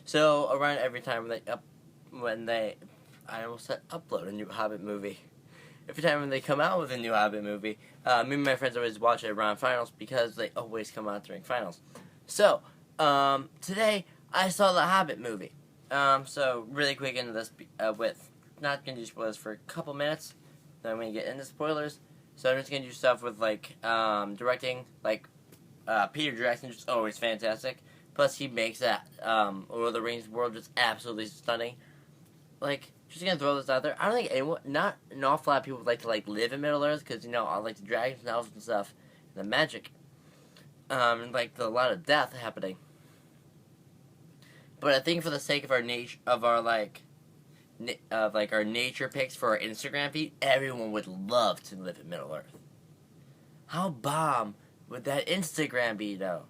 So around every time I almost said upload a new Hobbit movie. Every time when they come out with a new Hobbit movie, me and my friends always watch it around finals because they always come out during finals. So, today I saw the Hobbit movie. So really quick into this with not gonna do spoilers for a couple minutes. Then I'm gonna get into spoilers. So I'm just gonna do stuff with directing, Peter Jackson, just always fantastic. Plus, he makes that Lord of the Rings world just absolutely stunning. Just gonna throw this out there. I don't think not an awful lot of people would like to live in Middle Earth because I like the dragons and elves and stuff, and the magic, and a lot of death happening. But I think for the sake of our our nature picks for our Instagram feed, everyone would love to live in Middle Earth. How bomb would that Instagram be, though?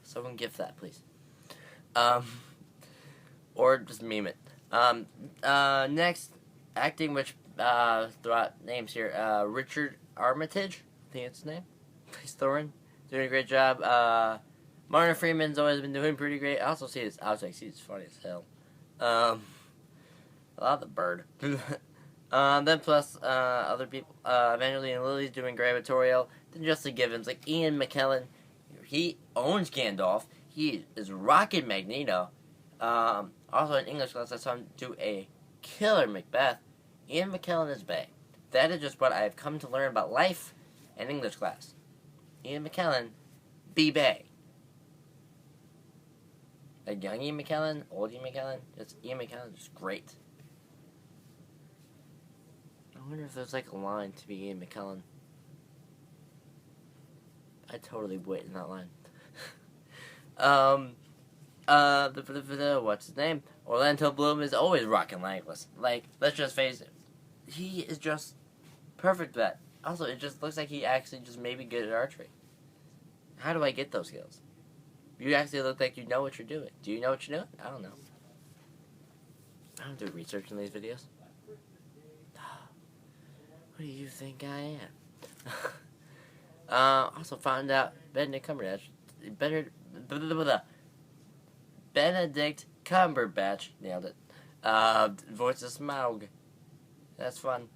Someone gift that, please. Or just meme it. Next, acting, which, throughout names here, Richard Armitage, I think it's his name. Plays Thorin. Doing a great job. Martin Freeman's always been doing pretty great. I also see his outtakes. He's funny as hell. I love the bird. Then plus, other people, Evangeline Lilly's doing great with Toriel. Then Justin Givens, Ian McKellen. He owns Gandalf. He is rocking Magneto. Also in English class, I saw him do a killer Macbeth. Ian McKellen is bae. That is just what I have come to learn about life and English class. Ian McKellen, be bae. Young Ian McKellen, old Ian McKellen, just Ian McKellen, just great. I wonder if there's a line to be Ian McKellen. I totally wait in that line. What's his name? Orlando Bloom is always rocking Langless. Let's just face it. He is just perfect at that. Also, it just looks like he actually just may be good at archery. How do I get those skills? You actually look like you know what you're doing. Do you know what you're doing? I don't know. I don't do research in these videos. What do you think I am? Also found out Benedict Cumberbatch nailed it. Voice of Smaug. That's fun.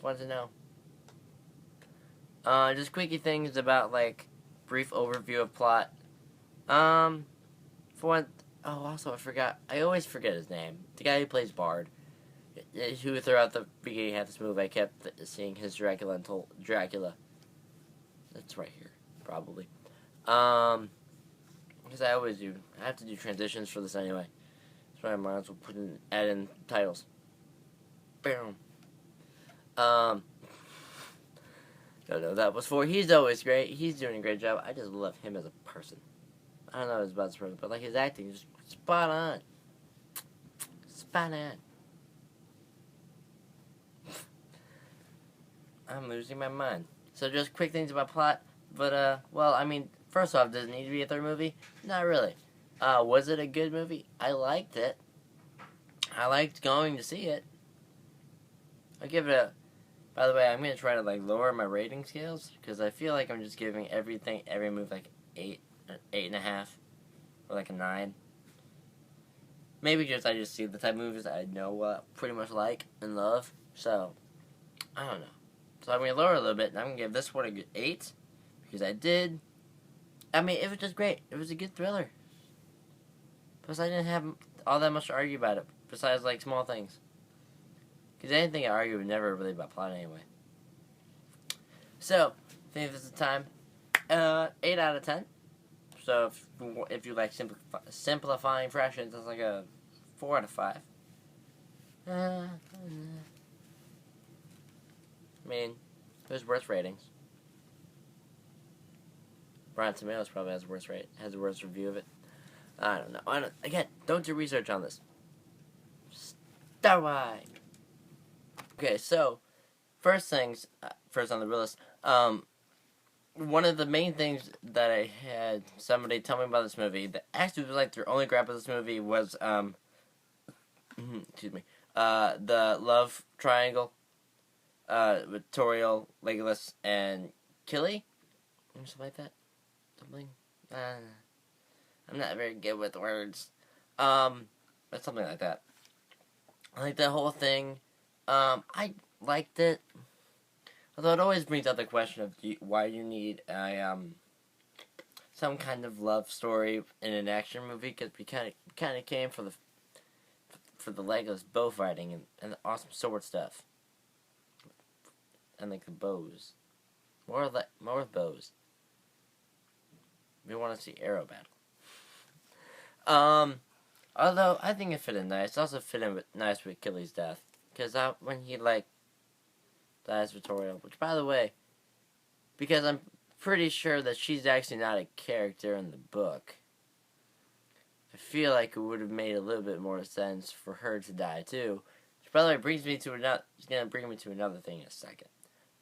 Fun to know. Just quickie things about brief overview of plot. For one, also I forgot. I always forget his name. The guy who plays Bard. Who throughout the beginning of this movie I kept seeing his Dracula until Dracula. That's right here, probably. Because I always do. I have to do transitions for this anyway. So I might as well add in titles. Boom. Don't know that was for. He's always great. He's doing a great job. I just love him as a person. I don't know his best person, but his acting is just spot on. Spot on. I'm losing my mind. So just quick things about plot. But, first off, does it need to be a third movie? Not really. Was it a good movie? I liked it. I liked going to see it. I'll give it a... By the way, I'm going to try to, lower my rating scales, because I feel like I'm just giving every movie, 8.5, or a 9. Maybe because I just see the type of movies I know pretty much like and love. So, I don't know. So I'm going to lower it a little bit, and I'm going to give this one a good 8, because I did. It was just great. It was a good thriller. Plus, I didn't have all that much to argue about it, besides, small things. Because anything I argue was never really about plot anyway. So, I think this is the time. 8 out of 10. So, if you like simplifying fractions, that's a 4 out of 5. It was worth ratings. Rotten Tomatoes probably has the worst review of it. I don't know. Again, don't do research on this. Star Wars. Okay, so first on the real list. One of the main things that I had somebody tell me about this movie that actually was their only grab of this movie was excuse me, the love triangle with Toriel, Legolas, and Killy. Something like that. Something. I'm not very good with words. But something like that. I like that whole thing. I liked it. Although it always brings up the question of why you need a some kind of love story in an action movie, because we kind of came for the Legos bow fighting and the awesome sword stuff and like the bows, more with bows. We want to see arrow battle. Although I think it fit in nice. It also fit in nice with Achilles' death, because when he like dies Victoria, which by the way, because I'm pretty sure that she's actually not a character in the book, I feel like it would have made a little bit more sense for her to die too. Which by the way brings me to another. It's gonna bring me to another thing in a second.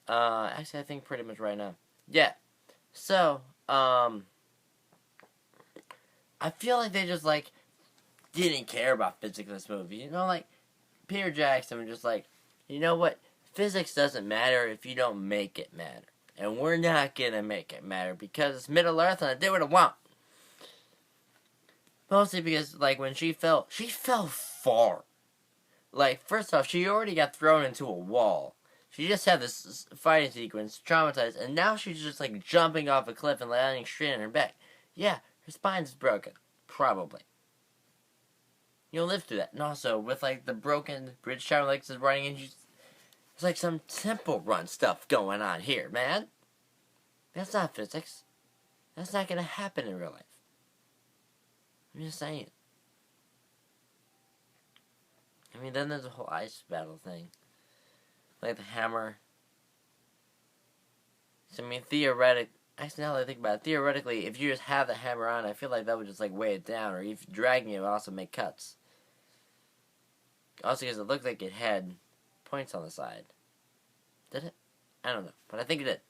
Actually, I think pretty much right now. Yeah. So, I feel like they just like didn't care about physics in this movie. You know, like Peter Jackson was just like, you know what? Physics doesn't matter if you don't make it matter. And we're not gonna make it matter because it's Middle Earth and I do what I want. Mostly because, like, when she fell far. Like, first off, she already got thrown into a wall. She just had this fighting sequence, traumatized, and now she's just, like, jumping off a cliff and landing straight on her back. Yeah, her spine's broken. Probably. You'll live through that. And also, with, like, the broken bridge tower legs is running in, there's like some Temple Run stuff going on here, man. That's not physics. That's not gonna happen in real life. I'm just saying. I mean, then there's the whole ice battle thing. Like the hammer. So, I mean, actually, now that I think about it, theoretically, if you just have the hammer on, I feel like that would just, like, weigh it down. Or if dragging it would also make cuts. Also, because it looked like it had points on the side. Did it? I don't know. But I think it did.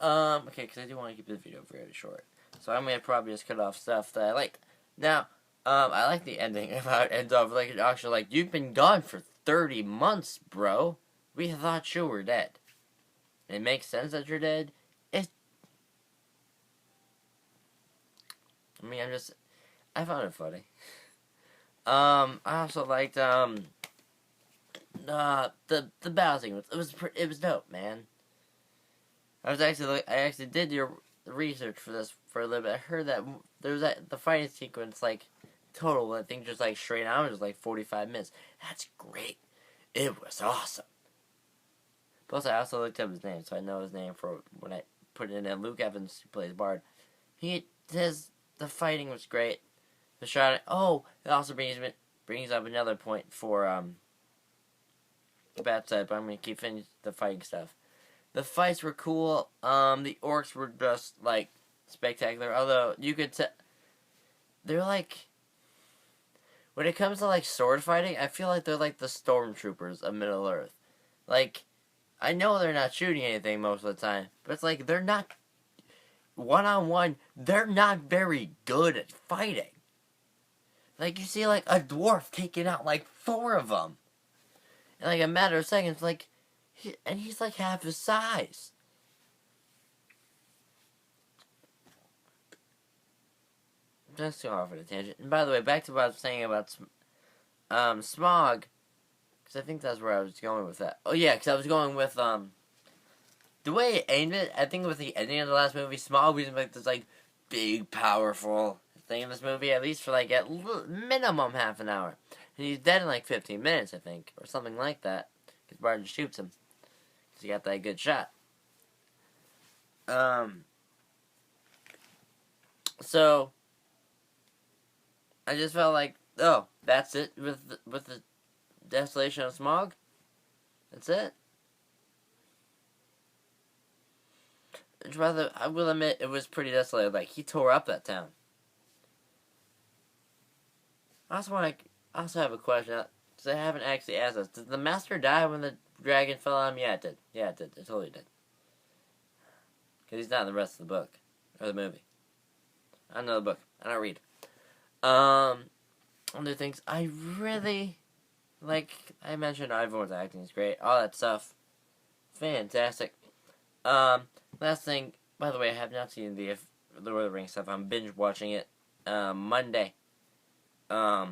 Okay, because I do want to keep this video very short. So I'm going to probably just cut off stuff that I like. Now, I like the ending about it ends off like an auction, like, you've been gone for 30 months, bro. We thought you were dead. It makes sense that you're dead. I found it funny. I also liked, the battle sequence. It was dope, man. I actually did your research for this for a little bit. I heard that there was the fighting sequence, like, total, I think just, like, straight out, was like 45 minutes. That's great. It was awesome. Plus, I also looked up his name, so I know his name for when I put it in. And Luke Evans, who plays Bard, the fighting was great. The shot. Oh, it also brings up another point for the bad side, but I'm gonna keep finishing the fighting stuff. The fights were cool. The orcs were just, like, spectacular. Although, you could tell, they're like, when it comes to, like, sword fighting, I feel like they're like the stormtroopers of Middle Earth. Like, I know they're not shooting anything most of the time, but it's like, they're not, one-on-one, they're not very good at fighting. Like, you see, like, a dwarf taking out, like, 4 of them. In, like, a matter of seconds, like, and he's like half his size. Just go off on a tangent. And by the way, back to what I was saying about Smog, because I think that's where I was going with that. Oh yeah, because I was going with the way it aimed it. I think with the ending of the last movie, Smog was like this like big, powerful thing in this movie, at least for like at minimum half an hour, and he's dead in like 15 minutes, I think, or something like that. Because Bard just shoots him. He got that good shot. So I just felt like, oh, that's it with the desolation of Smog. That's it. Rather, I will admit, it was pretty desolated. Like, he tore up that town. I also have a question. Because I haven't actually asked this. Did the master die when the dragon fell on him? Yeah, it did. Yeah, it did. It totally did. Because he's not in the rest of the book. Or the movie. I don't know the book. I don't read. Other things. I really like I mentioned, everyone's acting is great. All that stuff, fantastic. Last thing, by the way, I have not seen the Lord of the Rings stuff. I'm binge watching it. Monday. Oh,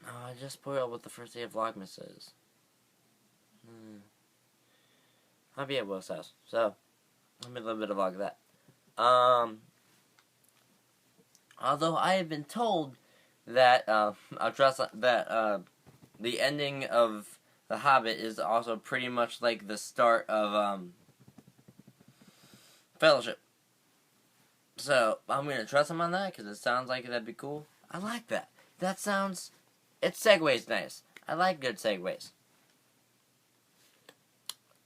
I just spoiled what the first day of Vlogmas is. I'll be at Will's house, so I'm in a little bit of vlog of that. Although I have been told that I'll trust that the ending of The Hobbit is also pretty much like the start of Fellowship. So I'm gonna trust him on that because it sounds like that'd be cool. I like that. That sounds. It segues nice. I like good segues.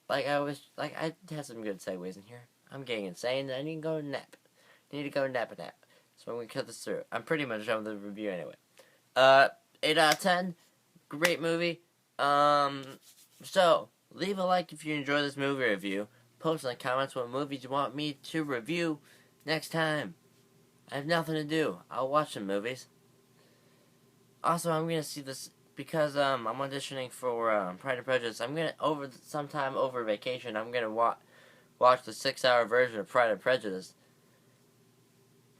Like I had some good segues in here. I'm getting insane. I need to go nap. I need to go nap a nap. So I'm gonna cut this through. I'm pretty much done with the review anyway. 8 out of 10. Great movie. So leave a like if you enjoy this movie review. Post in the comments what movies you want me to review next time. I have nothing to do. I'll watch some movies. Also, I'm gonna see this because I'm auditioning for Pride and Prejudice. I'm gonna sometime over vacation. I'm gonna watch the 6-hour version of Pride and Prejudice.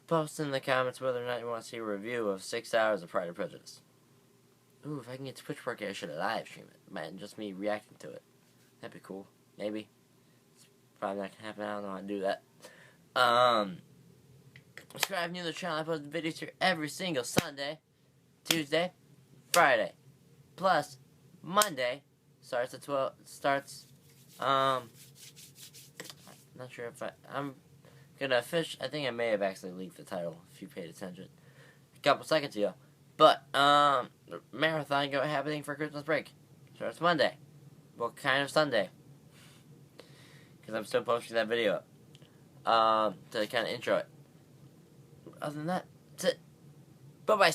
Post in the comments whether or not you want to see a review of 6 hours of Pride and Prejudice. Ooh, if I can get Twitch working, I should live stream it. Man, just me reacting to it. That'd be cool. Maybe. It's probably not gonna happen. I don't know how to do that. Subscribe new to the channel. I post videos here every single Sunday, Tuesday, Friday. Plus, Monday starts at 12. Not sure if I'm gonna fish. I think I may have actually leaked the title if you paid attention a couple seconds ago. But marathon happening for Christmas break. Starts Monday. Well, kind of Sunday, because I'm still posting that video up to kind of intro it. Other than that, that's it. Bye-bye.